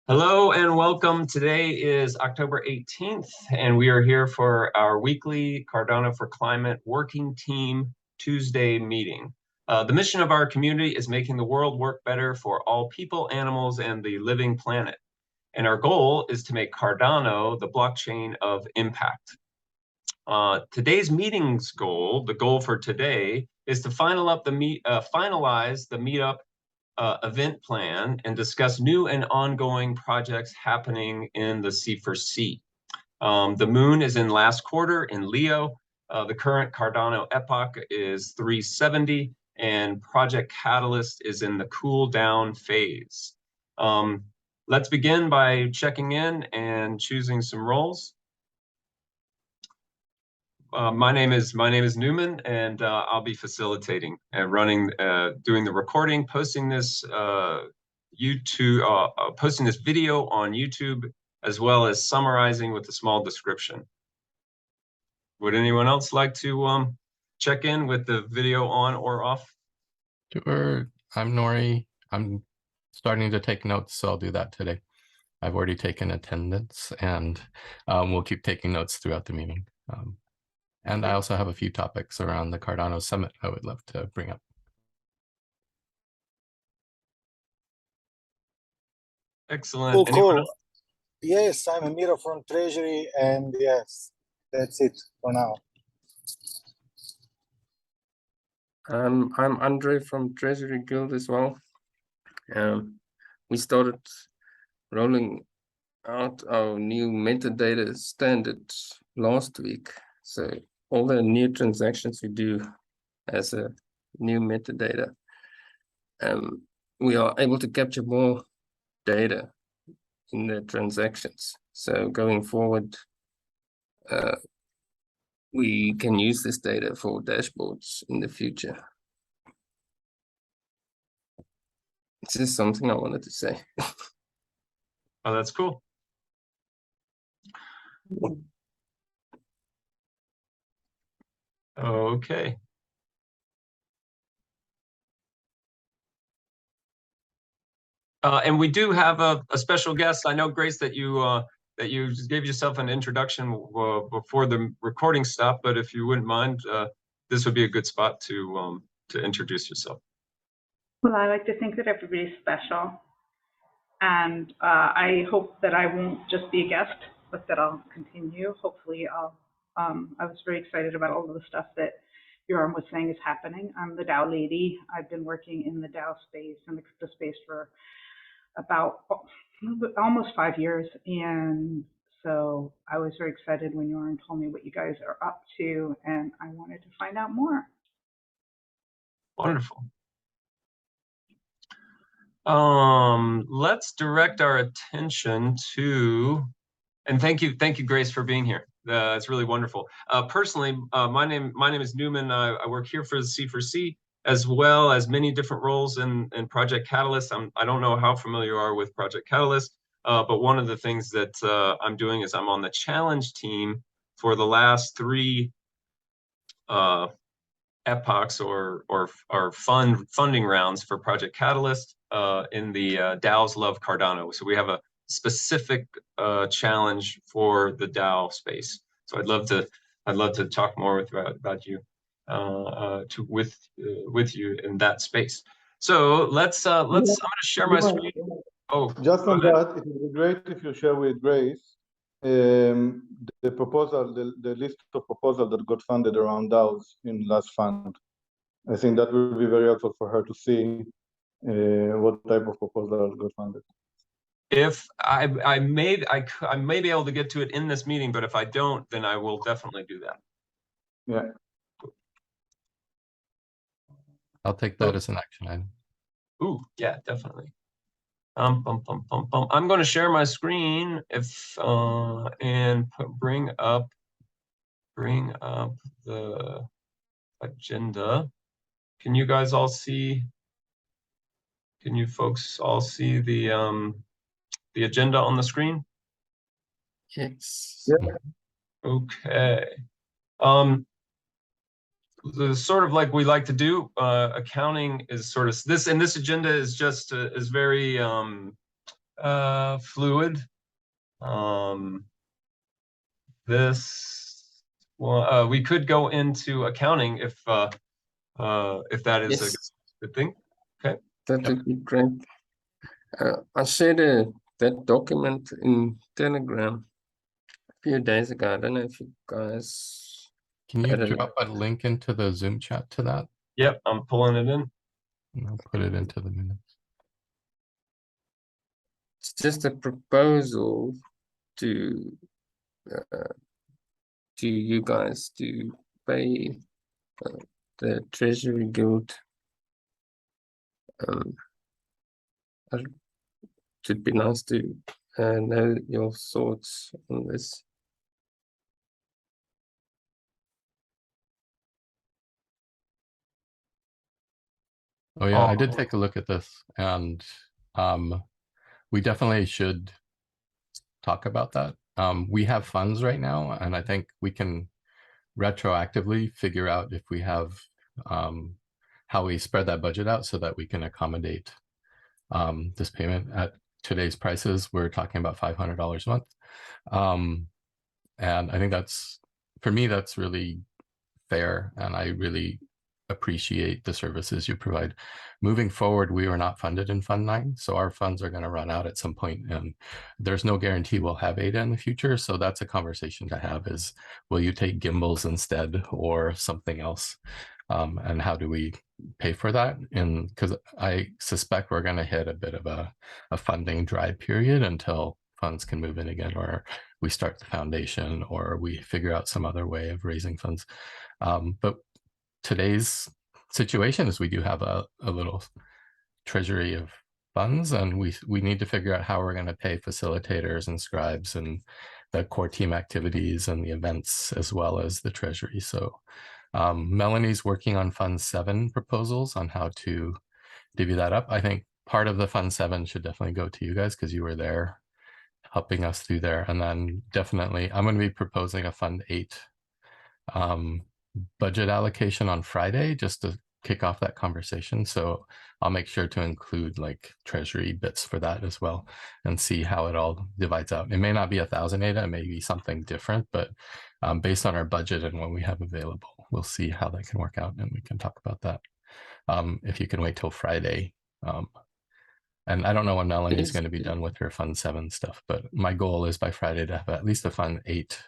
Hello and welcome. Today is October 18th, and we are here for our weekly Cardano for Climate Working Team Tuesday meeting. The mission of our community is making the world work better for all people, animals, and the living planet. And our goal is to make Cardano the blockchain of impact. Today's meeting's goal, the goal for today, is to finalize the Meetup event plan and discuss new and ongoing projects happening in the C4C. The moon is in last quarter in Leo. The current Cardano Epoch is 370, and Project Catalyst is in the cool down phase. Let's begin by checking in and choosing some roles. My name is Newman, and I'll be facilitating and running, doing the recording, posting this posting this video on YouTube, as well as summarizing with a small description. Would anyone else like to check in with the video on or off? Sure. I'm Nori. I'm starting to take notes, so I'll do that today. I've already taken attendance, and we'll keep taking notes throughout the meeting. And I also have a few topics around the Cardano Summit I would love to bring up. Excellent. Cool. Yes, I'm Amira from Treasury, and yes, that's it for now. I'm Andre from Treasury Guild as well. We started rolling out our new metadata standard last week. So all the new transactions we do as a new metadata, we are able to capture more data in the transactions. So going forward, we can use this data for dashboards in the future. This is something I wanted to say. Oh, that's cool. Okay. And we do have a special guest. I know, Grace, that you just gave yourself an introduction before the recording stopped, but if you wouldn't mind, this would be a good spot to introduce yourself. Well, I like to think that everybody's special, and I hope that I won't just be a guest, but that I'll continue. Hopefully, I was very excited about all of the stuff that Yoram was saying is happening. I'm the DAO lady. I've been working in the DAO space and the crypto space for about almost 5 years, and so I was very excited when Yoram told me what you guys are up to, and I wanted to find out more. Wonderful. Let's direct our attention to, and thank you, Grace, for being here. It's really wonderful. Personally, my name is Newman. I work here for the C4C, as well as many different roles in Project Catalyst. I don't know how familiar you are with Project Catalyst, but one of the things that I'm doing is I'm on the challenge team for the last 3 epochs or funding rounds for Project Catalyst in the DAOs Love Cardano. So we have a specific challenge for the DAO space. So I'd love to talk more about you with you in that space. So let's I'm going to share my screen. Oh, just on that, it would be great if you share with Grace the proposal, the list of proposals that got funded around DAOs in last fund. I think that would be very helpful for her to see what type of proposal got funded. If I may be able to get to it in this meeting, but if I don't, then I will definitely do that. Yeah. I'll take that as an action item. Ooh, yeah, definitely. I'm going to share my screen and bring up the agenda. Can you guys all see? Can you folks all see the agenda on the screen? Yes. Yeah. Okay. Sort of like we like to do, accounting is sort of this, and this agenda is just is very fluid. We could go into accounting if that is a Yes, good thing. Okay. that would be great. I shared that document in Telegram a few days ago. I don't know if you guys Can you had it. drop a link into the Zoom chat to that? Yep, I'm pulling it in. And I'll put it into the minutes. It's just a proposal to you guys to pay the Treasury Guild. It should be nice to know your thoughts on this. Oh yeah, I did take a look at this, and we definitely should talk about that. We have funds right now, and I think we can retroactively figure out if we have how we spread that budget out so that we can accommodate this payment at today's prices. We're talking about $500 a month, and I think that's, for me, that's really fair, and I really appreciate the services you provide. Moving forward, we are not funded in Fund 9, so our funds are going to run out at some point, and there's no guarantee we'll have ADA in the future. So that's a conversation to have, is will you take gimbals instead or something else? And how do we pay for that? And because I suspect we're going to hit a bit of a funding dry period until funds can move in again, or we start the foundation, or we figure out some other way of raising funds. But today's situation is we do have a little treasury of funds, and we need to figure out how we're going to pay facilitators and scribes and the core team activities and the events, as well as the treasury. So Melanie's working on Fund 7 proposals on how to divvy that up. I think part of the Fund 7 should definitely go to you guys because you were there helping us through there. And then definitely I'm going to be proposing a Fund 8 budget allocation on Friday just to kick off that conversation. So I'll make sure to include like treasury bits for that as well and see how it all divides out. It may not be 1,000 ADA, it may be something different, but based on our budget and what we have available, we'll see how that can work out, and we can talk about that. If you can wait till Friday. And I don't know when Melanie is going to be done with her Fund 7 stuff, but my goal is by Friday to have at least a Fund 8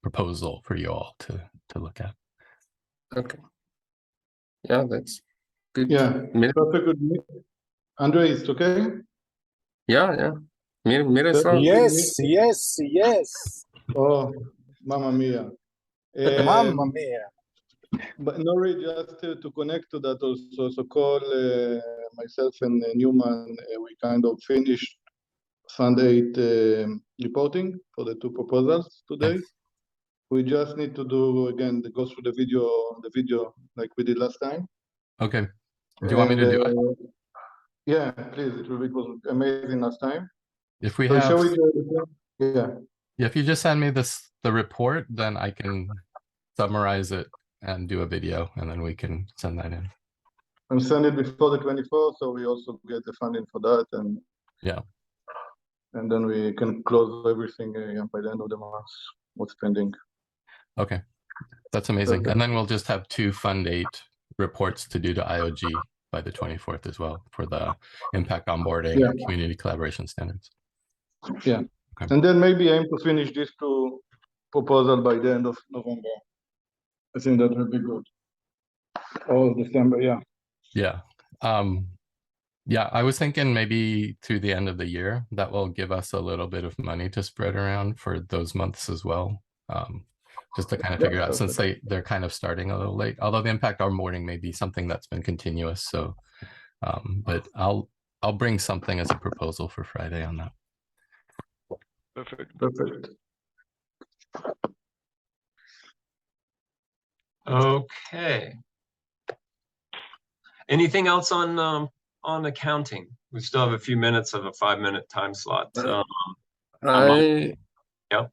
proposal for you all to look at. Okay. Yeah, that's good. Yeah, perfect. Good. Andre, is okay? Yeah. Miroslav? Yes. Oh, Mamma Mia. Mamma mia. But Nori, just to connect to that also, so call myself and Newman, we kind of finished Fund 8 reporting for the two proposals today. Nice. We just need to do, again, go through the video like we did last time. Okay. Do you want me to do it? Yeah, please. It was amazing last time. If we So have, shall we do, yeah. if you just send me the report, then I can summarize it and do a video, and then we can send that in. And send it before the 24th, so we also get the funding for that, and yeah, and then we can close everything by the end of the month. What's pending? Okay, that's amazing. Okay. And then we'll just have 2 Fund 8 reports to do to IOG by the 24th as well for the impact onboarding and community collaboration standards. Yeah, okay. And then maybe aim to finish these 2 proposals by the end of November. I think that would be good. Or December, yeah. Yeah. Yeah, I was thinking maybe through the end of the year. That will give us a little bit of money to spread around for those months as well. Just to kind of figure out, since they're kind of starting a little late, although the impact onboarding may be something that's been continuous. So, but I'll bring something as a proposal for Friday on that. Perfect. Okay. Anything else on accounting? We still have a few minutes of a 5-minute time slot. Yeah,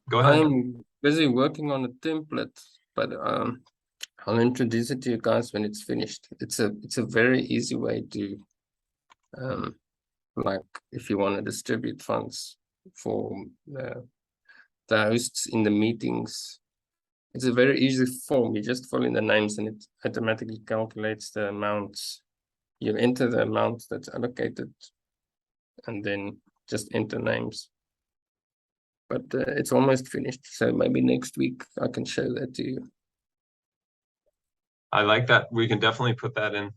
go ahead. I'm busy working on a template, but I'll introduce it to you guys when it's finished. It's a very easy way to like if you want to distribute funds for the hosts in the meetings. It's a very easy form. You just fill in the names and it automatically calculates the amounts. You enter the amount that's allocated and then just enter names. But it's almost finished. So maybe next week I can show that to you. I like that. We can definitely put that in.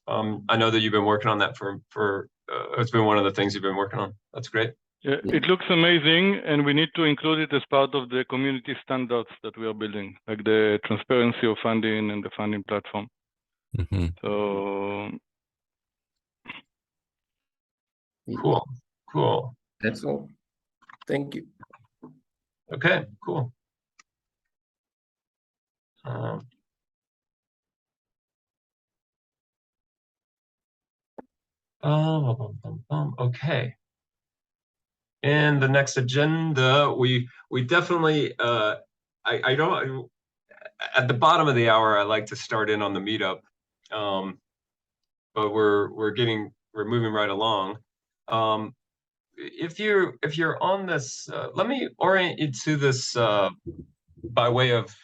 I know that you've been working on that for it's been one of the things you've been working on. That's great. Yeah, it looks amazing, and we need to include it as part of the community standards that we are building, like the transparency of funding and the funding platform. Mm-hmm. So Cool, cool. That's all. Thank you. Okay, cool. Okay. And the next agenda, we definitely I don't at the bottom of the hour I like to start in on the meetup, but we're moving right along. If you're on this, let me orient you to this by way of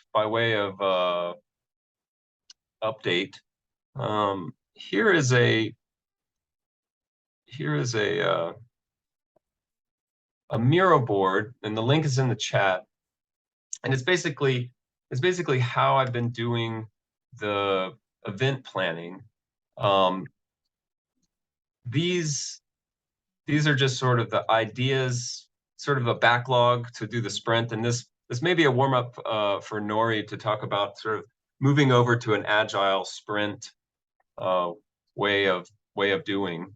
update. Here is a Miro board, and the link is in the chat. And it's basically how I've been doing the event planning. These are just sort of the ideas, sort of a backlog to do the sprint. And this may be a warm up for Nori to talk about sort of moving over to an agile sprint way of doing.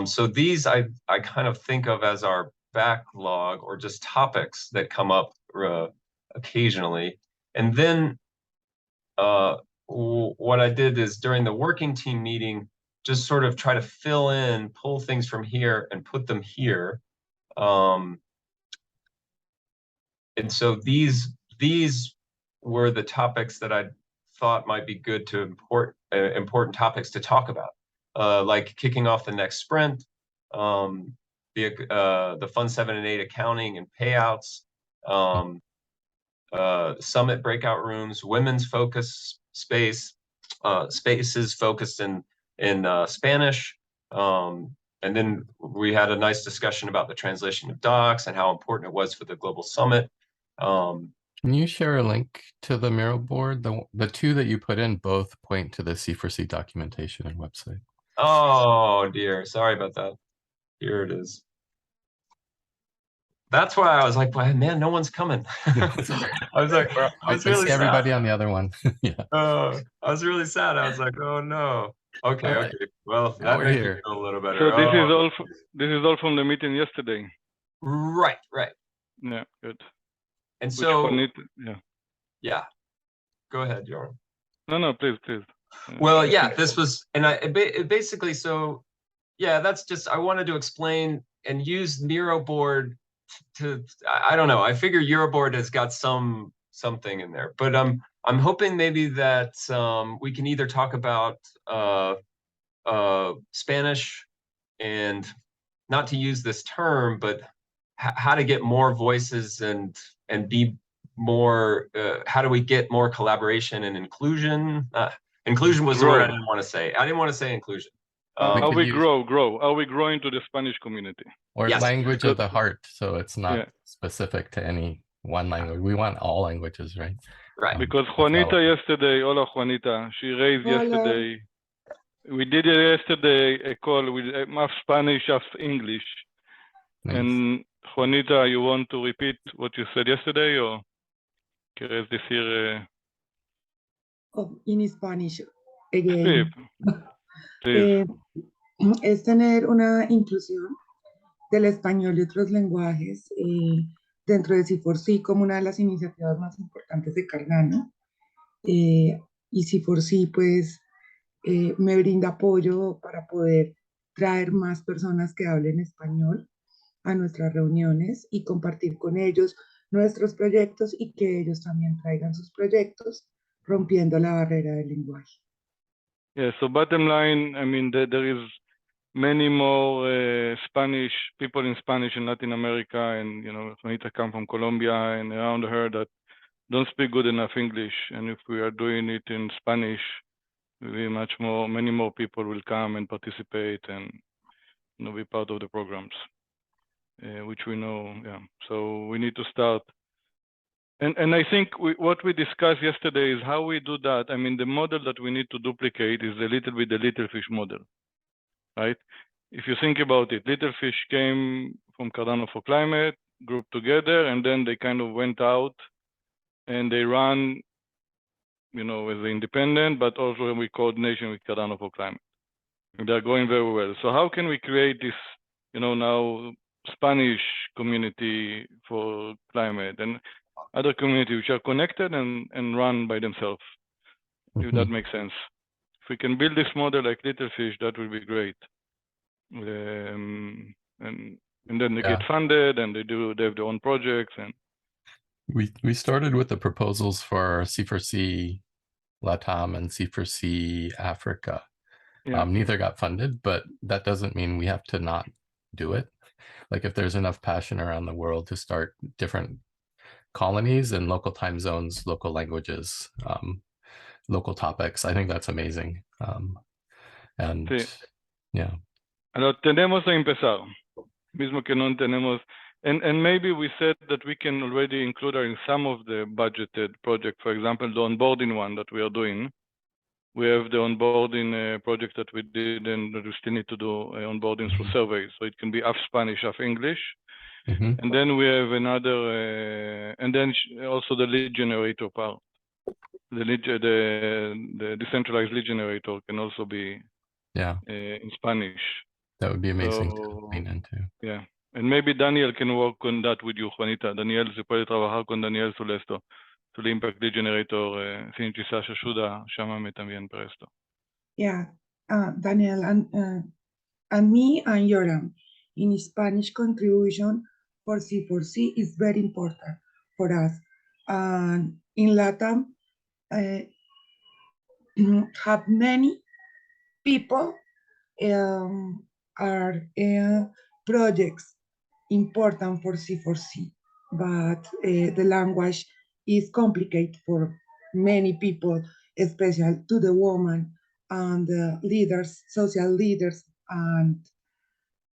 So these I kind of think of as our backlog, or just topics that come up occasionally. And then what I did is during the working team meeting, just sort of try to fill in, pull things from here and put them here. And so these were the topics that I thought might be good to important topics to talk about, like kicking off the next sprint, the Fund 7 and 8 accounting and payouts, Summit breakout rooms, women's focus spaces focused in Spanish, and then we had a nice discussion about the translation of docs and how important it was for the global summit. Can you share a link to the Miro board? The two that you put in both point to the C4C documentation and website. Oh dear, sorry about that. Here it is. That's why I was like, man, no one's coming. I was like, I was really see everybody sad. on the other one. Yeah. I was really sad. I was like, oh no. Okay, All right. okay. Well, Now that we're makes me here. feel a little better. so this is all from the meeting yesterday. Right. Yeah, good. And Which so, Juanita, yeah, go ahead, Joram. No, please. Well, yeah, this was, and it basically, so yeah, that's just, I wanted to explain and use Miro board to, I don't know, I figure Euroboard has got something in there, but I'm hoping maybe that we can either talk about Spanish, and not to use this term, but how to get more voices and be more, how do we get more collaboration and inclusion? Inclusion was the word I didn't want to say. I didn't want to say inclusion. How we grow? How we grow into the Spanish community? Or Yes. language of the heart, so it's not specific to any one language. We want all languages, right? Right. Because Juanita yesterday, hola Juanita, she raised yesterday. We did yesterday a call with half Spanish, half English. Nice. And Juanita, you want to repeat what you said yesterday, or quieres decir? In Spanish again. Please. Es tener una inclusión del español y otros lenguajes dentro de C4C como una de las iniciativas más importantes de Cardano. Y C4C pues me brinda apoyo para poder traer más personas que hablen español a nuestras reuniones y compartir con ellos nuestros proyectos y que ellos también traigan sus proyectos, rompiendo la barrera del lenguaje. Yeah, so bottom line, I mean, there is many more Spanish people in Spanish in Latin America, and Juanita come from Colombia and around her that don't speak good enough English. And if we are doing it in Spanish, many more people will come and participate and be part of the programs, which we know. Yeah. So we need to start. And I think what we discussed yesterday is how we do that. I mean, the model that we need to duplicate is a little bit the little fish model, right? If you think about it, little fish came from Cardano for Climate, grouped together, and then they kind of went out and they run, as an independent, but also with coordination with Cardano for Climate. And they're going very well. So how can we create this, now Spanish community for climate and other communities which are connected and run by themselves, if that makes sense. If we can build this model like Little Fish, that would be great. And then they get funded and they have their own projects. And we started with the proposals for C4C Latam and C4C Africa. yeah. Neither got funded, but that doesn't mean we have to not do it. Like if there's enough passion around the world to start different colonies and local time zones, local languages, local topics, I think that's amazing. And Sí. yeah. Ahora tenemos que empezar, mismo que no tenemos, and maybe we said that we can already include in some of the budgeted project, for example, the onboarding one that we are doing. We have the onboarding project that we did, and we still need to do onboarding through surveys. So it can be half Spanish, half English. And then we have another, and then also the lead generator part. The decentralized lead generator can also be in Spanish. That would be amazing So, to lean into. Yeah, and maybe Daniel can work on that with you, Juanita. Daniel se puede trabajar con Daniel sobre esto. To the impact lead generator, si necesitas ayuda, llámame también para esto. Yeah, Daniel and me and Yoram, in Spanish contribution for C4C is very important for us. And in Latam, have many people are projects important for C4C, but the language is complicated for many people, especially to the women and the leaders, social leaders, and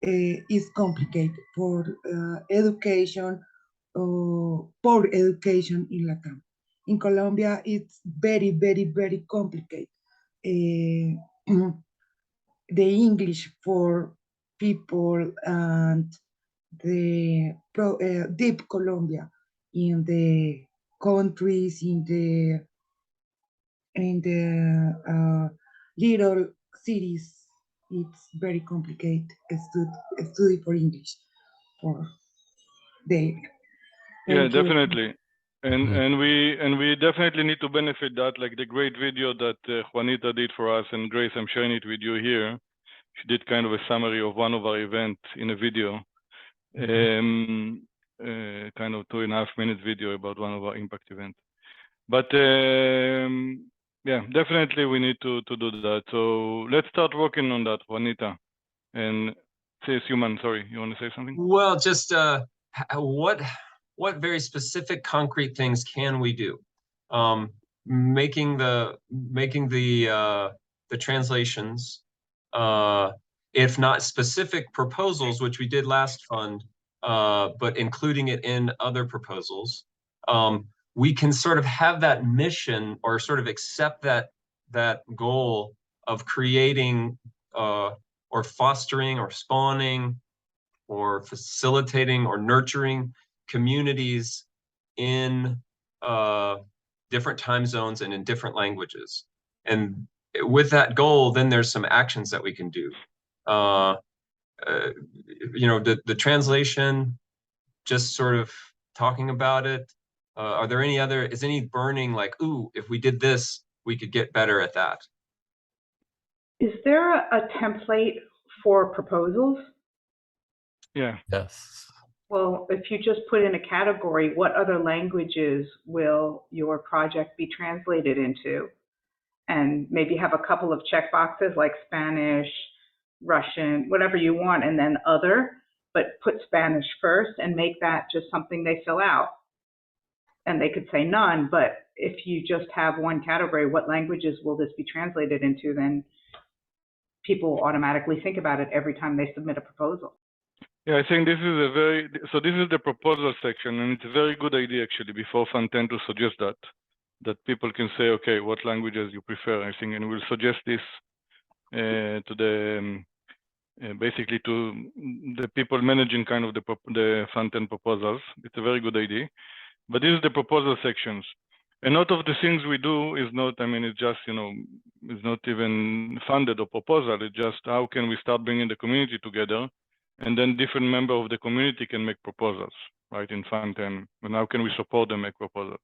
is complicated for education, poor education in Latam. In Colombia, it's very, very, very complicated. The English for people and the deep Colombia in the countries, in the little cities, it's very complicated study for English for there. Yeah, definitely. And we definitely need to benefit that, like the great video that Juanita did for us, and Grace, I'm sharing it with you here. She did kind of a summary of one of our events in a video, kind of 2.5 minute video about one of our impact events. But yeah, definitely we need to do that. So let's start working on that, Juanita. And Human, sorry, you want to say something? Well, just what very specific concrete things can we do? Making the translations, if not specific proposals, which we did last fund, but including it in other proposals. We can sort of have that mission, or sort of accept that goal of creating or fostering or spawning or facilitating or nurturing communities in different time zones and in different languages. And with that goal, then there's some actions that we can do. The translation, just sort of talking about it. Are there is any burning like, ooh, if we did this, we could get better at that? Is there a template for proposals? Yeah. Yes. Well, if you just put in a category, what other languages will your project be translated into? And maybe have a couple of checkboxes like Spanish, Russian, whatever you want, and then other, but put Spanish first and make that just something they fill out. And they could say none, but if you just have one category, what languages will this be translated into? Then people will automatically think about it every time they submit a proposal. Yeah, I think this is this is the proposal section, and it's a very good idea actually before Fund 10 to suggest that people can say, okay, what languages you prefer, I think, and we'll suggest this to the basically to the people managing kind of the Fund 10 proposals. It's a very good idea. But this is the proposal sections. And lot of the things we do is not, I mean, it's just, you know, it's not even funded or proposal. It's just how can we start bringing the community together, and then different members of the community can make proposals, right, in Fund 10. And how can we support them make proposals?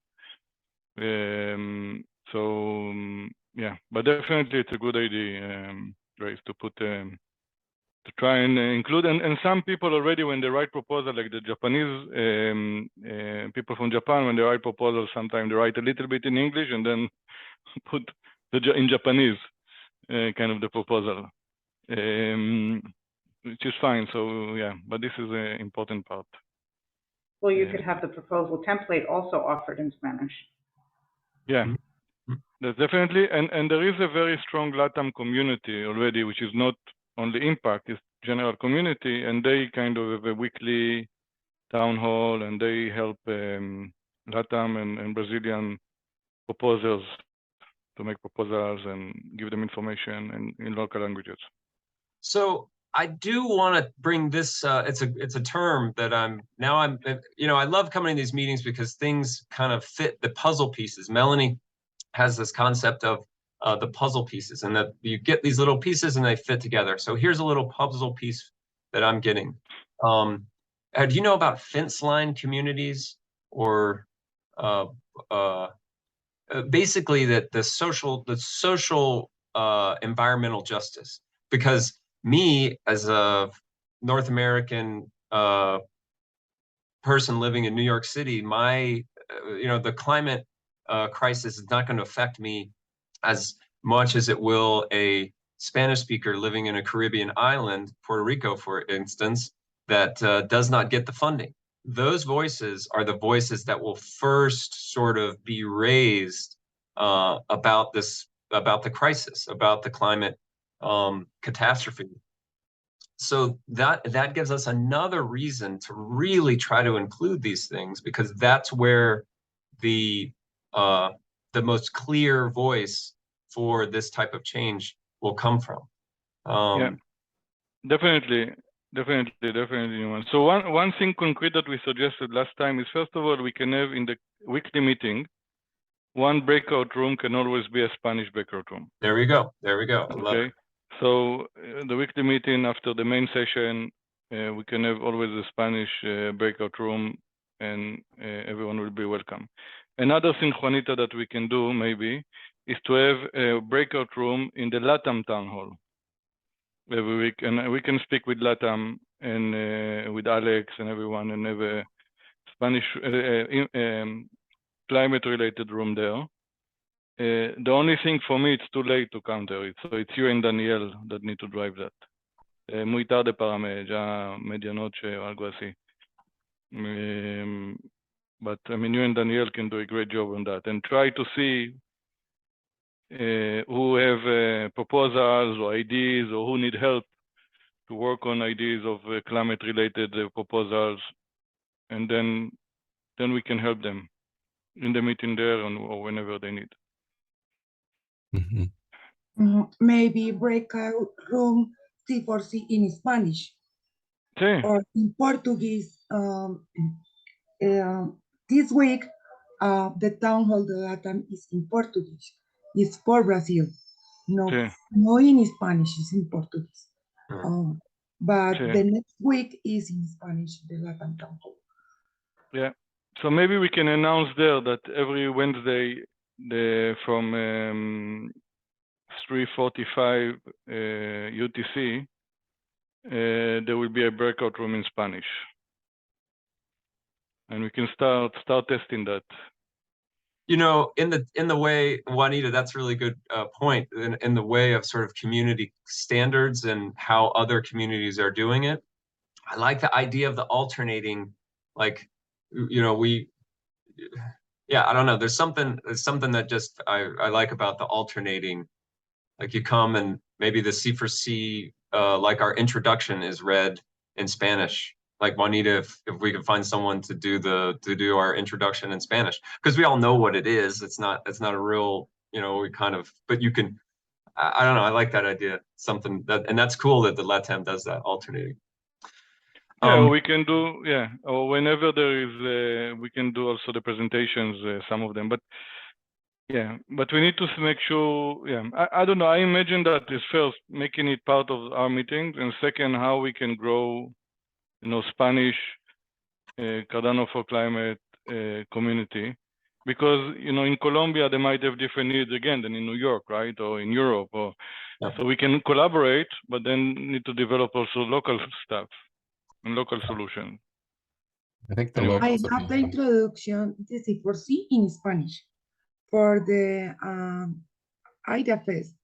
Yeah, but definitely it's a good idea, Grace, to put to try and include, and some people already, when they write proposal, like the Japanese people from Japan, when they write proposals, sometimes they write a little bit in English and then put in Japanese kind of the proposal, which is fine. So yeah, but this is an important part. Well, you could have the proposal template also offered in Spanish. Yeah, that's definitely, and there is a very strong LATAM community already, which is not only Impact, it's general community, and they kind of have a weekly town hall, and they help LATAM and Brazilian proposers to make proposals and give them information in local languages. So I do want to bring this. It's a term that I'm I love coming to these meetings because things kind of fit the puzzle pieces. Melanie has this concept of the puzzle pieces, and that you get these little pieces and they fit together. So here's a little puzzle piece that I'm getting. Do you know about fence line communities, or basically that the social environmental justice? Because me, as a North American person living in New York City, my the climate crisis is not going to affect me as much as it will a Spanish speaker living in a Caribbean island, Puerto Rico, for instance, that does not get the funding. Those voices are the voices that will first sort of be raised about the crisis, about the climate catastrophe. So that gives us another reason to really try to include these things, because that's where the most clear voice for this type of change will come from. Yeah, definitely. So one thing concrete that we suggested last time is, first of all, we can have in the weekly meeting, one breakout room can always be a Spanish breakout room. There we go. Okay. So the weekly meeting after the main session, we can have always a Spanish breakout room, and everyone will be welcome. Another thing, Juanita, that we can do maybe is to have a breakout room in the LATAM town hall every week, and we can speak with LATAM and with Alex and everyone, and have a Spanish climate-related room there. The only thing for me, it's too late to counter it. So it's you and Daniel that need to drive that. Muy tarde para mí, ya medianoche o algo así. But I mean, you and Daniel can do a great job on that, and try to see who have proposals or ideas, or who need help to work on ideas of climate-related proposals, and then we can help them in the meeting there or whenever they need. Maybe breakout room C4C in Spanish, Sí. or in Portuguese. This week, the town hall de LATAM is in Portuguese. It's for Brazil. No, Sí. no in Spanish, it's in Portuguese. But Sí. the next week is in Spanish, the LATAM town hall. Yeah. So maybe we can announce there that every Wednesday, from 3:45 UTC, there will be a breakout room in Spanish, and we can start testing that. You know, in the way, Juanita, that's a really good point. In the way of sort of community standards and how other communities are doing it, I like the idea of the alternating, like, you know, yeah, I don't know. There's something that just I like about the alternating. Like you come and maybe the C4C, like our introduction is read in Spanish. Like Juanita, if we could find someone to do our introduction in Spanish, because we all know what it is. It's not a real, you know, we kind of, but you can, I don't know. I like that idea. Something that, and that's cool that the LATAM does that alternating. Yeah, we can do, yeah, or whenever there is, we can do also the presentations, some of them, but yeah, but we need to make sure, yeah, I don't know, I imagine that is first making it part of our meetings, and second, how we can grow, you know, Spanish Cardano for Climate community, because, you know, in Colombia, they might have different needs again than in New York, right, or in Europe, or so we can collaborate, but then need to develop also local stuff and local solutions. I think the Anyway. I locals would have be the introduction to C4C in Spanish for the IDA Fest.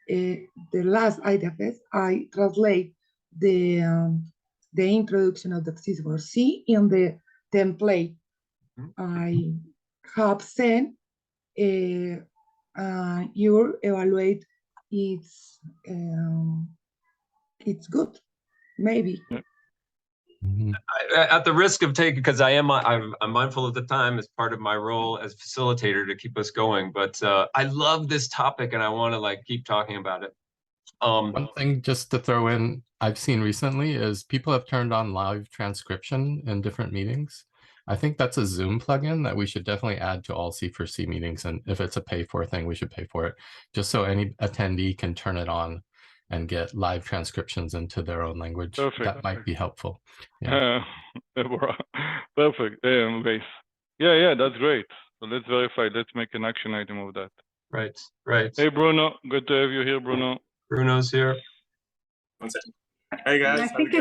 The last IDA Fest, I translate the introduction of the C4C in the template I have sent. You evaluate it's good, maybe. Yeah. At the risk of taking, because I'm mindful of the time as part of my role as facilitator to keep us going, but I love this topic and I want to like keep talking about it. One thing just to throw in, I've seen recently is people have turned on live transcription in different meetings. I think that's a Zoom plugin that we should definitely add to all C4C meetings. And if it's a pay for thing, we should pay for it, just so any attendee can turn it on and get live transcriptions into their own language. Perfect. That might be helpful. Yeah. Perfect. Yeah, that's great. So let's verify. Let's make an action item of that. Right. Hey, Bruno. Good to have you here, Bruno. Bruno's here. One second. Hey guys. I think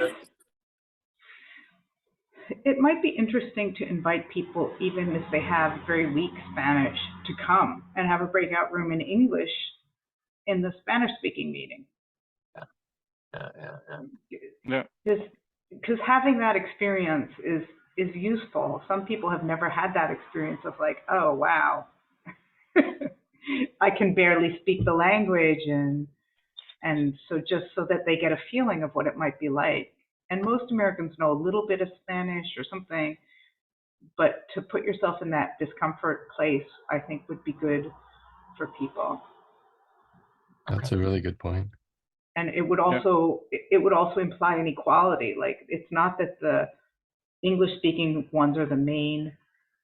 it might be interesting to invite people, even if they have very weak Spanish, to come and have a breakout room in English in the Spanish-speaking meeting. Yeah. Because having that experience is useful. Some people have never had that experience of like, oh wow, I can barely speak the language, and so just so that they get a feeling of what it might be like. And most Americans know a little bit of Spanish or something, but to put yourself in that discomfort place, I think would be good for people. That's a really good point. And it would also imply an equality. Like, it's not that the English-speaking ones are the main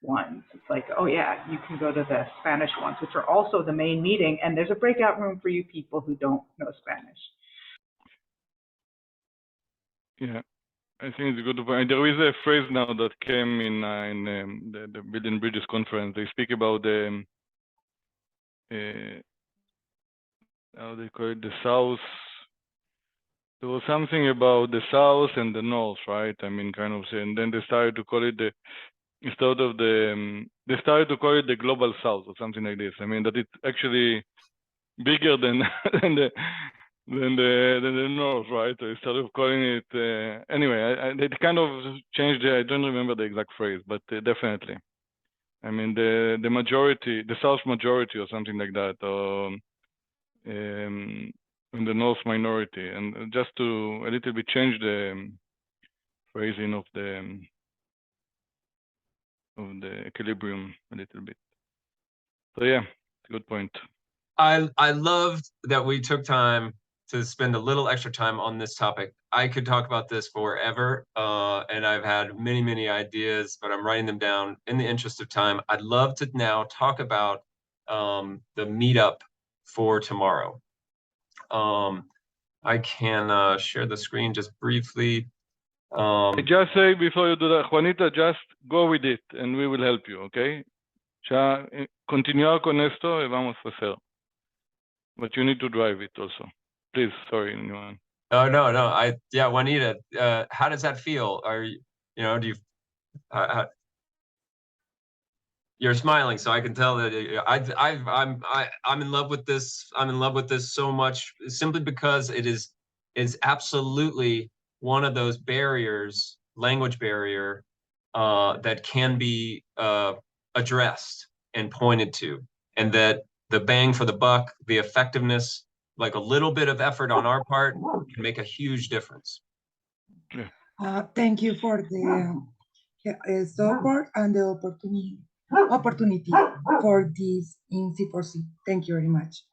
ones. It's like, oh yeah, you can go to the Spanish ones, which are also the main meeting, and there's a breakout room for you people who don't know Spanish. Yeah, I think it's a good point. There is a phrase now that came in the Building Bridges conference. They speak about the how they call it, the South. There was something about the South and the North, right? I mean, kind of, and then they started to call it they started to call it the Global South or something like this. I mean, that it's actually bigger than the North, right? So instead of calling it anyway, they kind of changed it. I don't remember the exact phrase, but definitely. I mean, the majority, the South majority or something like that, or in the North minority, and just to a little bit change the phrasing of the equilibrium a little bit. So yeah, good point. I loved that we took time to spend a little extra time on this topic. I could talk about this forever, and I've had many ideas, but I'm writing them down in the interest of time. I'd love to now talk about the meetup for tomorrow. I can share the screen just briefly. Just say before you do that, Juanita, just go with it and we will help you, okay? Ya continuar con esto y vamos a hacer. But you need to drive it also. Please, sorry, anyone. Oh, no. Yeah, Juanita, how does that feel? Are you, do you, You're smiling, so I can tell that I'm in love with this. I'm in love with this so much simply because it is absolutely one of those barriers, language barrier, that can be addressed and pointed to, and that the bang for the buck, the effectiveness, like a little bit of effort on our part can make a huge difference. Thank you for the support and the opportunity for this in C4C. Thank you very much.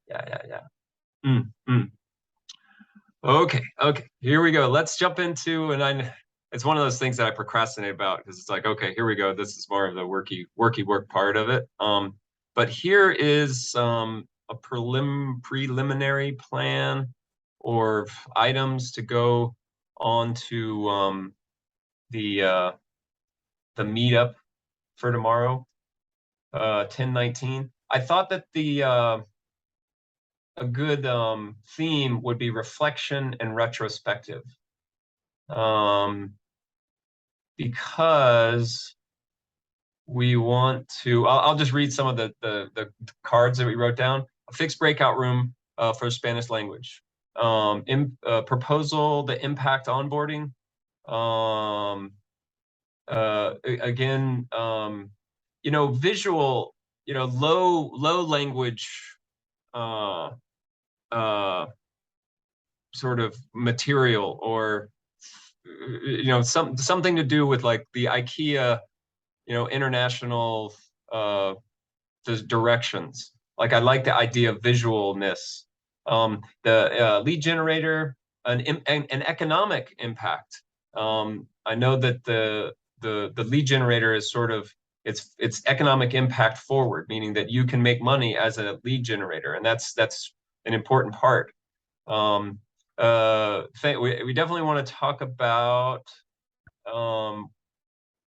Yeah. Okay, here we go. Let's jump into, and it's one of those things that I procrastinate about because it's like, okay, here we go. This is more of the work part of it. But here is a preliminary plan or items to go on to the meetup for tomorrow, 10/19. I thought that a good theme would be reflection and retrospective, because we want to. I'll just read some of the cards that we wrote down. A fixed breakout room for Spanish language. Proposal, the impact onboarding. Again, visual, low language sort of material, or something to do with like the IKEA international directions. Like, I like the idea of visualness. The lead generator, an economic impact. I know that the lead generator is sort of it's economic impact forward, meaning that you can make money as a lead generator, and that's an important part. We definitely want to talk about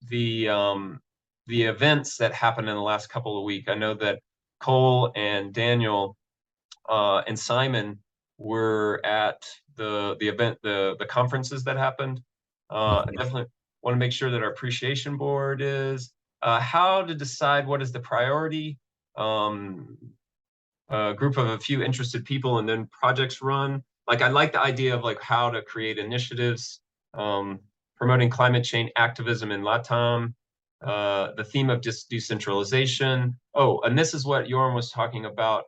the events that happened in the last couple of weeks. I know that Cole and Daniel and Simon were at the event, the conferences that happened. I definitely want to make sure that our appreciation board is how to decide what is the priority. A group of a few interested people, and then projects run. Like, I like the idea of like how to create initiatives, promoting climate change activism in LATAM, the theme of decentralization. Oh, and this is what Jorn was talking about,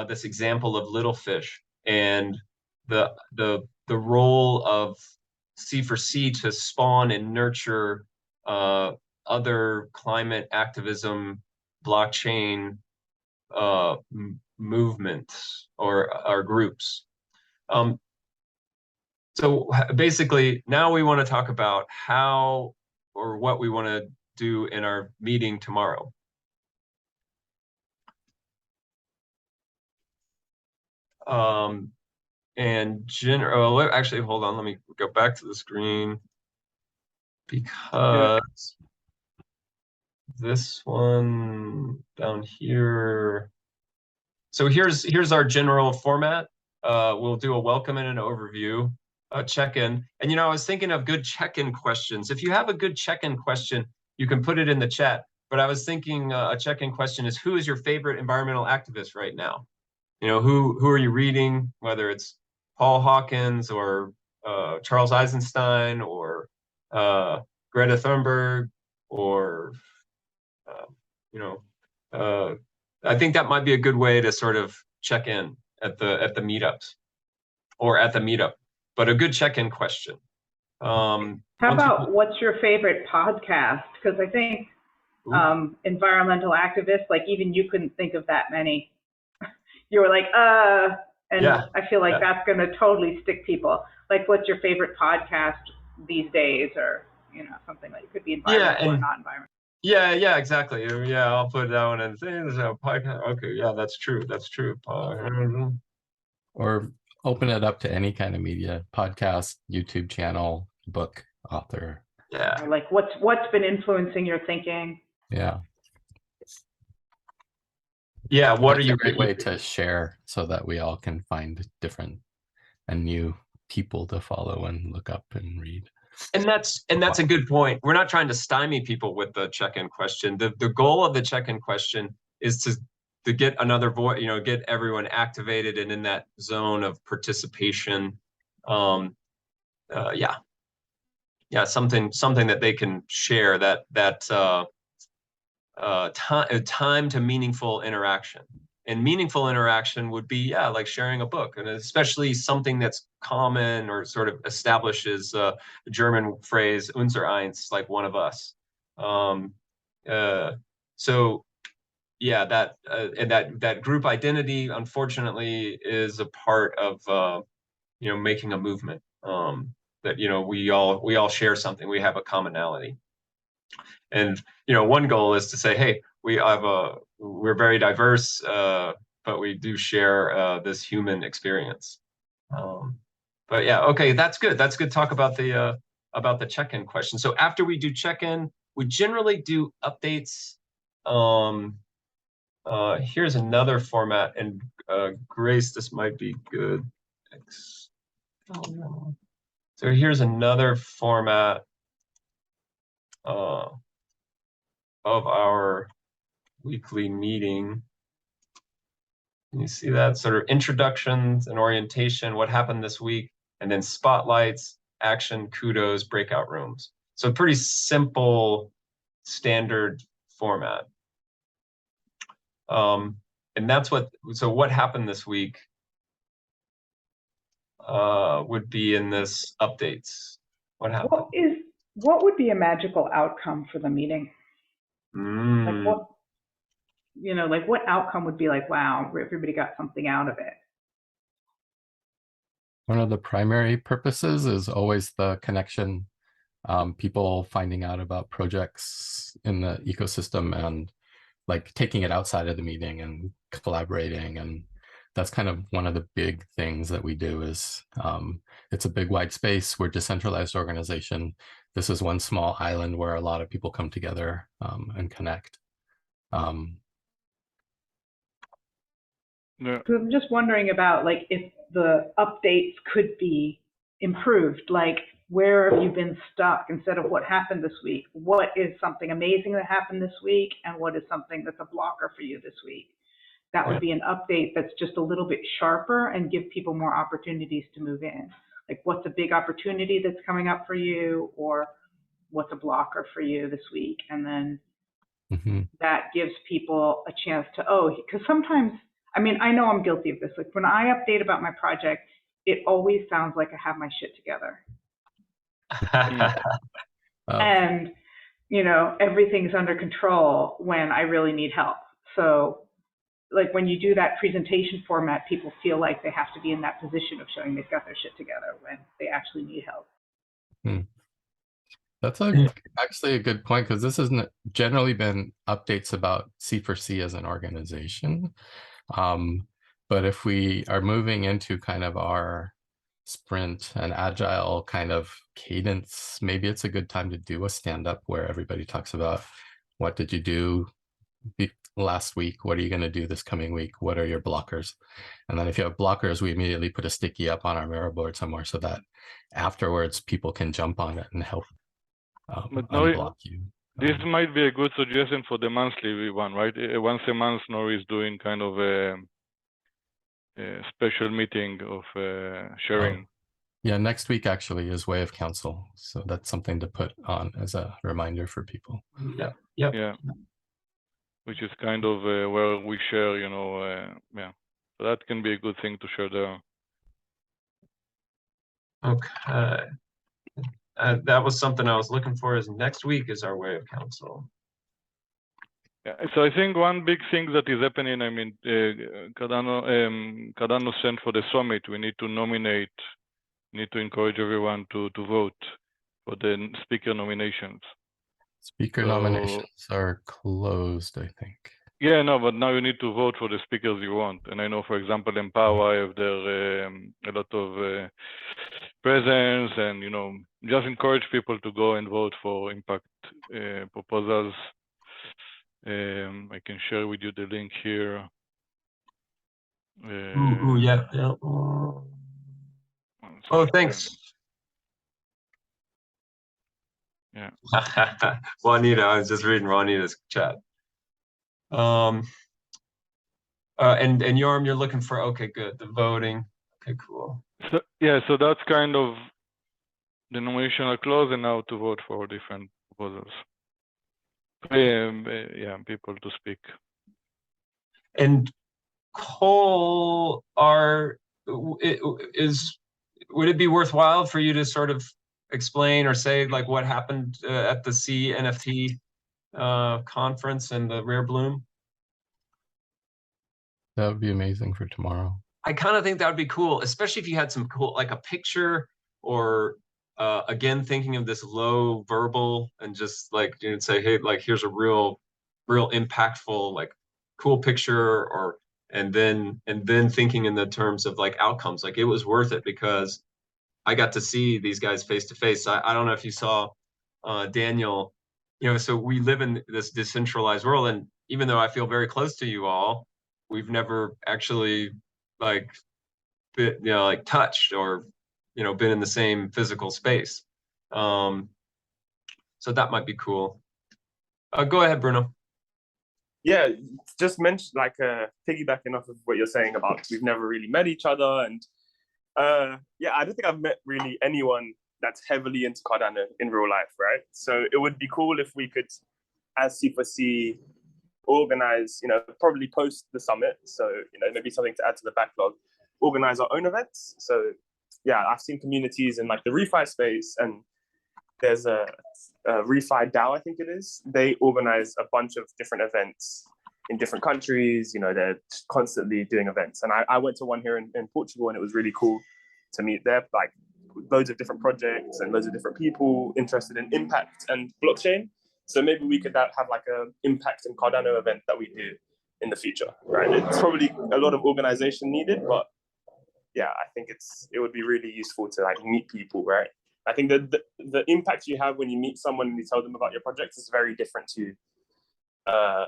this example of little fish and the role of C4C to spawn and nurture other climate activism, blockchain movements or groups. So basically, now we want to talk about how or what we want to do in our meeting tomorrow. Actually, hold on, let me go back to the screen, because this one down here. So here's our general format. We'll do a welcome and an overview, a check-in. And I was thinking of good check-in questions. If you have a good check-in question, you can put it in the chat. But I was thinking a check-in question is, who is your favorite environmental activist right now? Who are you reading? Whether it's Paul Hawkins or Charles Eisenstein or Greta Thunberg, or I think that might be a good way to sort of check in at the meetups or at the meetup. But a good check-in question. How about what's your favorite podcast? Because I think environmental activists, like even you couldn't think of that many. You were like, and yeah, I feel like that's going to totally stick people. Like, what's your favorite podcast these days, or something like it could be environmental or not environmental. Yeah, exactly. Yeah, I'll put that one in things. Okay, yeah, that's true. That's true. Or open it up to any kind of media: podcast, YouTube channel, book, author. Yeah. Or like, what's been influencing your thinking? Yeah. Yeah. What are you? A great way to share so that we all can find different and new people to follow and look up and read. And that's a good point. We're not trying to stymie people with the check-in question. The goal of the check-in question is to get another voice, get everyone activated and in that zone of participation. Something that they can share, that time to meaningful interaction. And meaningful interaction would be, like sharing a book, and especially something that's common or sort of establishes the German phrase "unser eins," like one of us. That group identity, unfortunately, is a part of making a movement. That we all share something. We have a commonality. And one goal is to say, hey, we're very diverse, but we do share this human experience. But yeah, okay, that's good. That's good talk about the check-in question. So after we do check-in, we generally do updates. Here's another format, and Grace, this might be good. So here's another format of our weekly meeting. Can you see that? Sort of introductions and orientation, what happened this week, and then spotlights, action, kudos, breakout rooms. So pretty simple, standard format. And that's what happened this week would be in this updates. What happened? What would be a magical outcome for the meeting? Like what outcome would be like, wow, everybody got something out of it? One of the primary purposes is always the connection, people finding out about projects in the ecosystem and like taking it outside of the meeting and collaborating. And that's kind of one of the big things that we do is it's a big wide space. We're a decentralized organization. This is one small island where a lot of people come together and connect. So I'm just wondering about like if the updates could be improved, like where have you been stuck instead of what happened this week? What is something amazing that happened this week, and what is something that's a blocker for you this week? That would be an update that's just a little bit sharper and give people more opportunities to move in. Like what's a big opportunity that's coming up for you, or what's a blocker for you this week? And then that gives people a chance to, because sometimes, I mean, I know I'm guilty of this. Like when I update about my project, it always sounds like I have my shit together. And, everything's under control when I really need help. So like when you do that presentation format, people feel like they have to be in that position of showing they've got their shit together when they actually need help. That's actually a good point, because this hasn't generally been updates about C4C as an organization. But if we are moving into kind of our sprint and agile kind of cadence, maybe it's a good time to do a stand-up where everybody talks about what did you do last week, what are you going to do this coming week, what are your blockers. And then if you have blockers, we immediately put a sticky up on our mirror board somewhere so that afterwards people can jump on it and help unblock you. This might be a good suggestion for the monthly one, right? Once a month, Nori is doing kind of a special meeting of sharing. Yeah, next week actually is Way of Council, so that's something to put on as a reminder for people. Yeah, which is kind of where we share, so that can be a good thing to share there. Okay. That was something I was looking for. Is next week is our Way of Council. Yeah, so I think one big thing that is happening, I mean, Cardano sent for the summit, we need to nominate, need to encourage everyone to vote for the speaker nominations. Speaker nominations are closed, I think. Yeah, no, but now you need to vote for the speakers you want. And I know, for example, Empower have their a lot of presence, and just encourage people to go and vote for impact proposals. I can share with you the link here. Yeah. Oh, thanks. Yeah. Juanita, I was just reading Juanita's chat. And Yorm, you're looking for, okay, good, the voting. Okay, cool. So yeah, so that's kind of the nominational clause, and now to vote for different proposals. Yeah, people to speak. And Cole, would it be worthwhile for you to sort of explain or say like what happened at the cNFT conference and the Rare Bloom? That would be amazing for tomorrow. I kind of think that would be cool, especially if you had some cool, like a picture or again, thinking of this low verbal and just like, you'd say, hey, like, here's a real impactful, like cool picture, or, and then thinking in the terms of like outcomes, like it was worth it because I got to see these guys face to face. I don't know if you saw Daniel, you know, so we live in this decentralized world. And even though I feel very close to you all, we've never actually like, been, you know, like touched or, you know, been in the same physical space. So that might be cool. Go ahead, Bruno. Yeah, just mention like piggybacking off of what you're saying about we've never really met each other, and yeah, I don't think I've met really anyone that's heavily into Cardano in real life, right? So it would be cool if we could, as C4C, organize, you know, probably post the summit, so you know, maybe something to add to the backlog, organize our own events. So yeah, I've seen communities in like the refi space, and there's a refi DAO, I think it is. They organize a bunch of different events in different countries. You know, they're constantly doing events, and I went to one here in Portugal, and it was really cool to meet there, like loads of different projects and loads of different people interested in impact and blockchain. So maybe we could have like a impact and Cardano event that we do in the future, right? It's probably a lot of organization needed, but yeah, I think it would be really useful to like meet people, right? I think that the impact you have when you meet someone and you tell them about your project is very different to a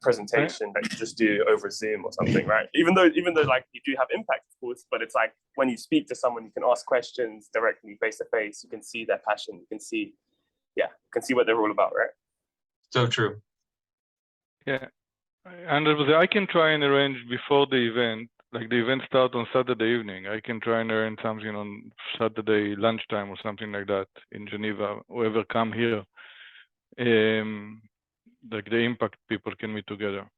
presentation that you just do over Zoom or something, right? Even though like you do have impact, of course, but it's like when you speak to someone, you can ask questions directly face to face. You can see their passion. You can see, yeah, you can see what they're all about, right? So true. Yeah, and I can try and arrange before the event. Like the event starts on Saturday evening, I can try and arrange something on Saturday lunchtime or something like that in Geneva. Whoever come here, like the impact people can meet together.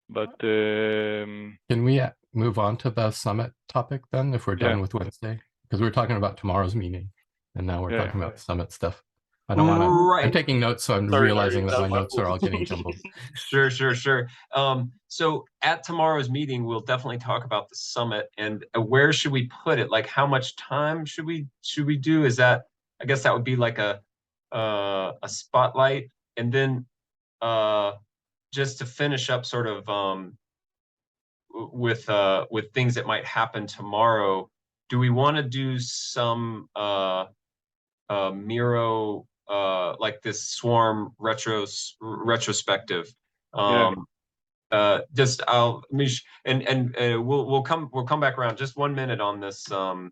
But can we move on to the summit topic then, if we're done with Wednesday? Because we were talking about tomorrow's meeting, and now we're talking about summit stuff. I don't want to. Right. I'm taking notes, so I'm realizing that my notes are all getting jumbled. Sure. So at tomorrow's meeting, we'll definitely talk about the summit and where should we put it? Like, how much time should we do? Is that, I guess that would be like a spotlight, and then just to finish up, sort of with things that might happen tomorrow. Do we want to do some Miro? Like this swarm retrospective. Just we'll come back around. Just 1 minute on this sort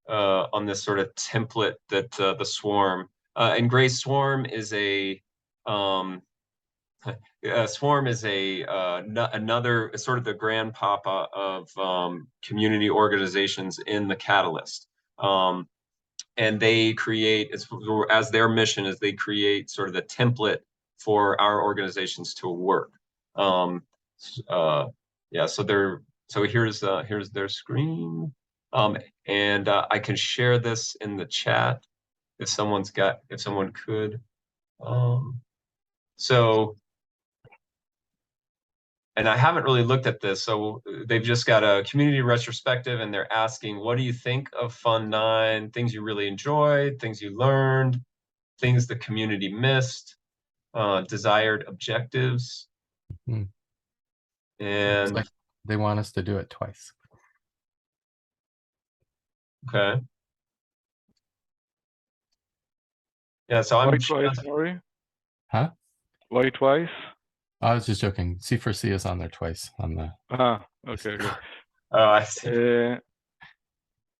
of template that the swarm and Gray Swarm is another sort of the grandpapa of community organizations in the Catalyst. And they create, as their mission is, they create sort of the template for our organizations to work. Yeah, so here's their screen, and I can share this in the chat if someone could. So, and I haven't really looked at this, so they've just got a community retrospective, and they're asking, what do you think of Fund 9? Things you really enjoyed, things you learned, things the community missed, desired objectives. Mm-hmm. And like they want us to do it twice. Okay. Yeah, so I'm twice, sorry. Huh? Why twice? I was just joking. C4C is on there twice on the. Okay. Good. Oh, I see.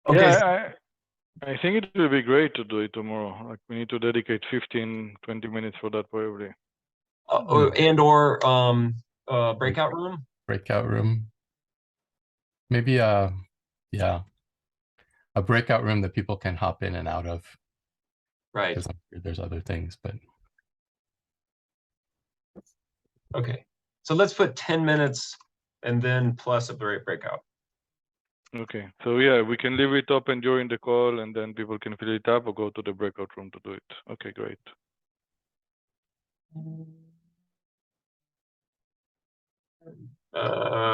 Okay. I think it will be great to do it tomorrow. Like we need to dedicate 15, 20 minutes for that probably. And or breakout room. Breakout room. Maybe yeah, a breakout room that people can hop in and out of. Right. Because I'm sure there's other things, but okay. So let's put 10 minutes and then plus a breakout. Okay, so yeah, we can leave it open during the call and then people can fill it up or go to the breakout room to do it. Okay, great.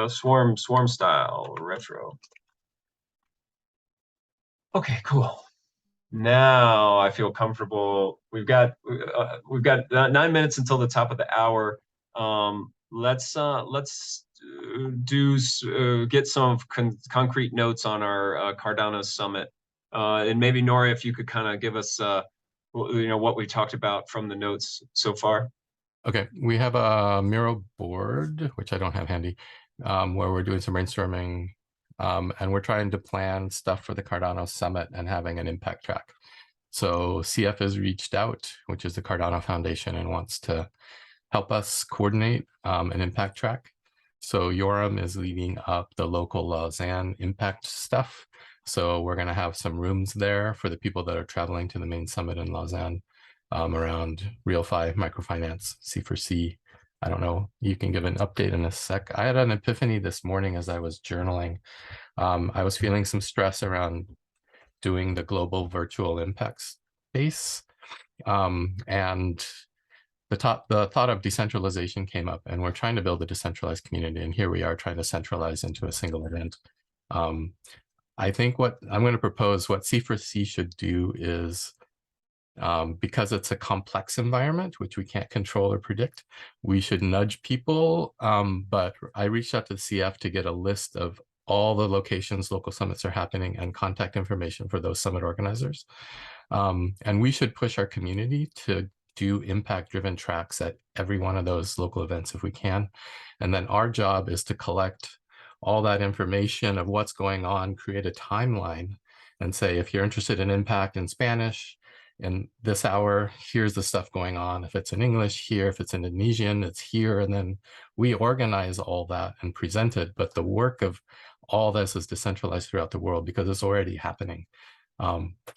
Swarm style retro. Okay, cool. Now I feel comfortable. We've got 9 minutes until the top of the hour. Let's get some concrete notes on our Cardano Summit. And maybe Nora, if you could kind of give us what we talked about from the notes so far. okay, we have a Miro board, which I don't have handy, where we're doing some brainstorming, and we're trying to plan stuff for the Cardano Summit and having an impact track. So CF has reached out, which is the Cardano Foundation, and wants to help us coordinate an impact track. So Yoram is leading up the local Lausanne impact stuff. So we're going to have some rooms there for the people that are traveling to the main summit in Lausanne around RealFi, microfinance, C4C. I don't know, you can give an update in a sec. I had an epiphany this morning as I was journaling. I was feeling some stress around doing the global virtual impact space. And the thought of decentralization came up, and we're trying to build a decentralized community. And here we are trying to centralize into a single event. I think what I'm going to propose, what C4C should do is, because it's a complex environment, which we can't control or predict, we should nudge people. But I reached out to the CF to get a list of all the locations local summits are happening and contact information for those summit organizers. And we should push our community to do impact-driven tracks at every one of those local events if we can. And then our job is to collect all that information of what's going on, create a timeline, and say, if you're interested in impact in Spanish, in this hour, here's the stuff going on. If it's in English, here. If it's Indonesian, it's here. And then we organize all that and present it. But the work of all this is decentralized throughout the world because it's already happening.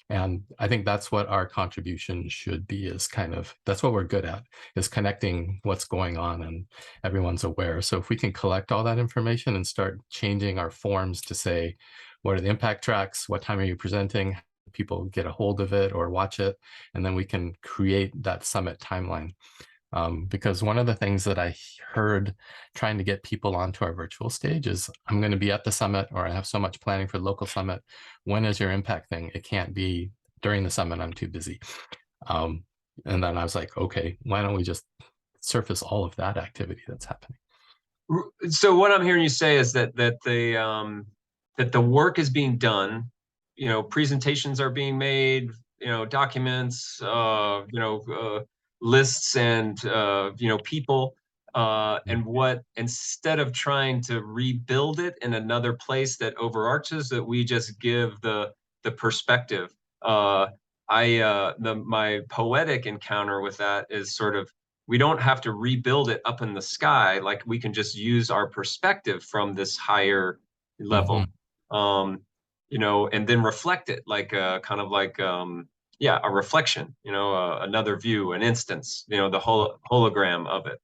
And I think that's what our contribution should be, is kind of, that's what we're good at, is connecting what's going on and everyone's aware. So if we can collect all that information and start changing our forms to say, what are the impact tracks? What time are you presenting? People get a hold of it or watch it, and then we can create that summit timeline. Because one of the things that I heard trying to get people onto our virtual stage is, I'm going to be at the summit, or I have so much planning for the local summit. When is your impact thing? It can't be during the summit, I'm too busy. And then I was like, okay, why don't we just surface all of that activity that's happening? So what I'm hearing you say is that the work is being done, presentations are being made, documents, lists and people, and what, instead of trying to rebuild it in another place that overarches, that we just give the perspective. My poetic encounter with that is sort of, we don't have to rebuild it up in the sky. Like, we can just use our perspective from this higher level. And then reflect it like kind of like a reflection, another view, an instance, the whole hologram of it,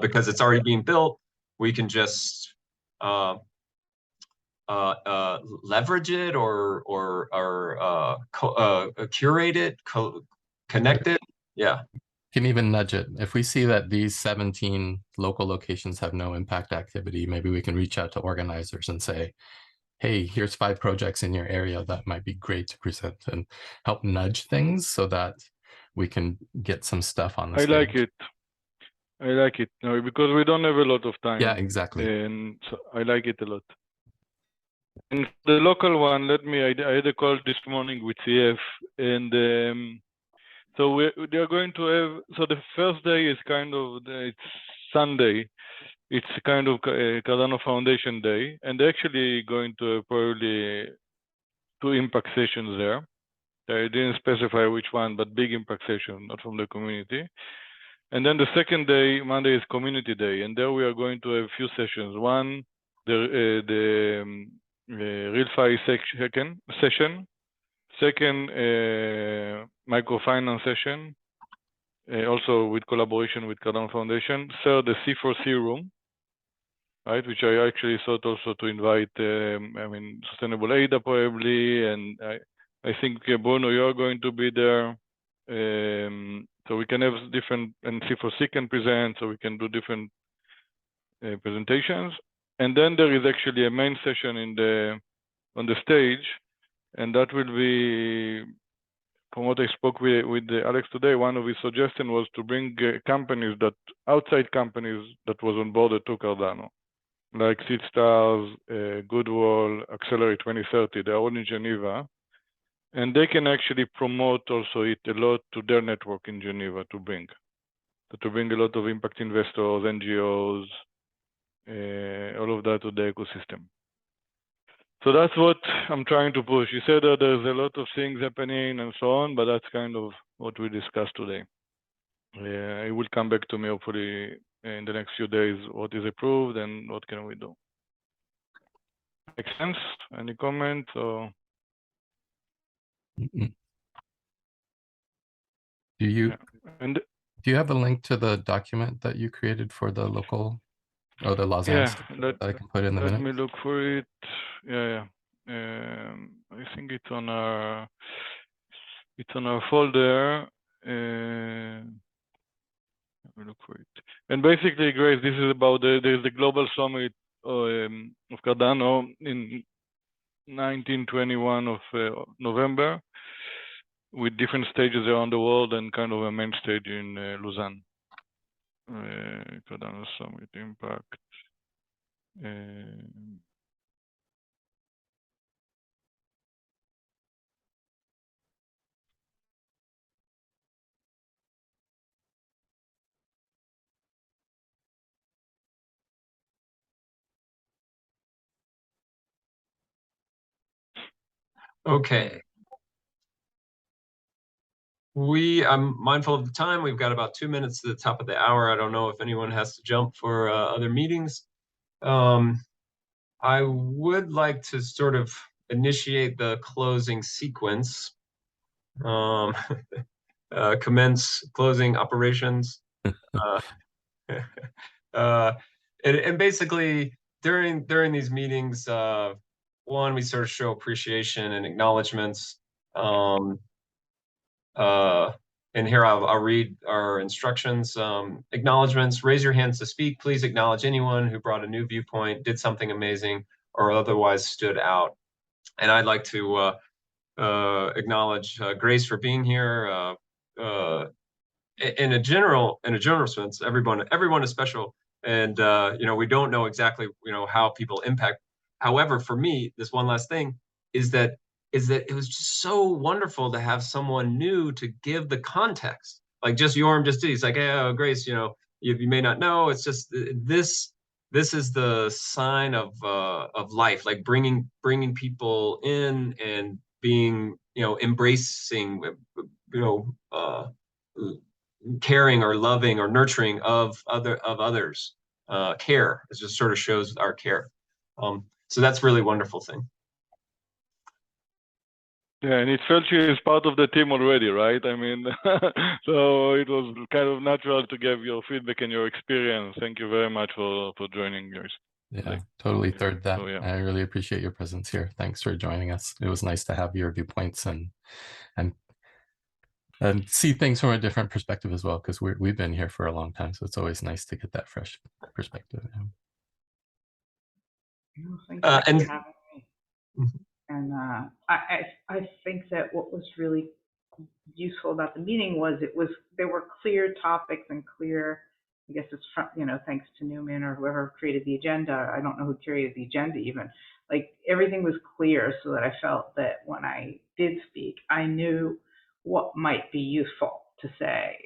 because it's already being built. We can just leverage it or curate it, connect it. Yeah. Can even nudge it. If we see that these 17 local locations have no impact activity, maybe we can reach out to organizers and say, hey, here's 5 projects in your area that might be great to present, and help nudge things so that we can get some stuff on the stage. I like it. No, because we don't have a lot of time. Yeah, exactly. And so I like it a lot. And the local one, I had a call this morning with CF, and so they're going to have, so the first day is kind of, it's Sunday. It's kind of Cardano Foundation Day, and they're actually going to probably 2 impact sessions there. I didn't specify which one, but big impact session, not from the community. And then the second day, Monday, is community day, and there we are going to have a few sessions. One, the RealFi session. Second, microfinance session, also with collaboration with Cardano Foundation. Third, the C4C room, right, which I actually thought also to invite, I mean, Sustainable ADA probably, and I think, Bruno, you're going to be there. So we can have different, and C4C can present, so we can do different presentations. And then there is actually a main session on the stage, and that will be, from what I spoke with Alex today, one of his suggestions was to bring companies outside companies that was on board to Cardano, like SeedStars, Goodwall, Accelerate 2030. They're all in Geneva, and they can actually promote also it a lot to their network in Geneva to bring a lot of impact investors, NGOs, all of that to the ecosystem. So that's what I'm trying to push. You said that there's a lot of things happening and so on, but that's kind of what we discussed today. It will come back to me hopefully in the next few days, what is approved and what can we do. Make sense? Any comments or? Do you have a link to the document that you created for the local or the Lausanne that I can put in the minutes? Let me look for it. Yeah. I think it's on our folder. Let me look for it. And basically, Grace, this is about there's the global summit of Cardano in 1921 of November, with different stages around the world and kind of a main stage in Lausanne. Cardano Summit Impact. Okay. I'm mindful of the time. We've got about 2 minutes to the top of the hour. I don't know if anyone has to jump for other meetings. I would like to sort of initiate the closing sequence. Commence closing operations. And basically during these meetings, one, we sort of show appreciation and acknowledgements. And here I'll read our instructions. Acknowledgements: raise your hands to speak. Please acknowledge anyone who brought a new viewpoint, did something amazing, or otherwise stood out. And I'd like to acknowledge Grace for being here. In a general sense, everyone is special, and we don't know exactly how people impact. However, for me, this one last thing is that it was just so wonderful to have someone new to give the context. Like just Yorm just did. He's like, hey, oh, Grace, you may not know. It's just this is the sign of life, like bringing people in and being embracing caring or loving or nurturing of others. Care, it just sort of shows our care. So that's really wonderful thing. Yeah, and it felt she is part of the team already, right? I mean, so it was kind of natural to give your feedback and your experience. Thank you very much for joining, guys. Yeah, totally third that. So, yeah. I really appreciate your presence here. Thanks for joining us. It was nice to have your viewpoints and see things from a different perspective as well, because we've been here for a long time, so it's always nice to get that fresh perspective. Thank you for having me. And I think that what was really useful about the meeting was there were clear topics and clear, I guess it's from, thanks to Newman or whoever created the agenda. I don't know who created the agenda even. Like everything was clear, so that I felt that when I did speak, I knew what might be useful to say.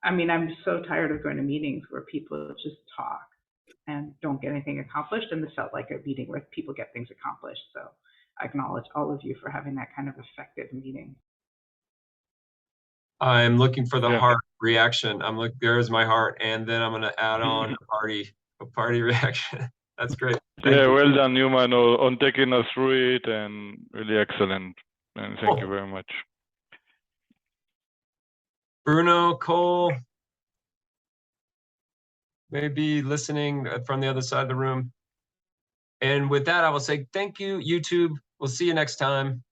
I'm so tired of going to meetings where people just talk and don't get anything accomplished, and this felt like a meeting where people get things accomplished. So acknowledge all of you for having that kind of effective meeting. I'm looking for the Yeah. heart reaction. There's my heart, and then I'm going to add on a party reaction. That's great. Thank Yeah, you. well done, Newman, on taking us through it, and really excellent. And thank you very much. Bruno, Cole, maybe listening from the other side of the room. And with that, I will say thank you, YouTube. We'll see you next time.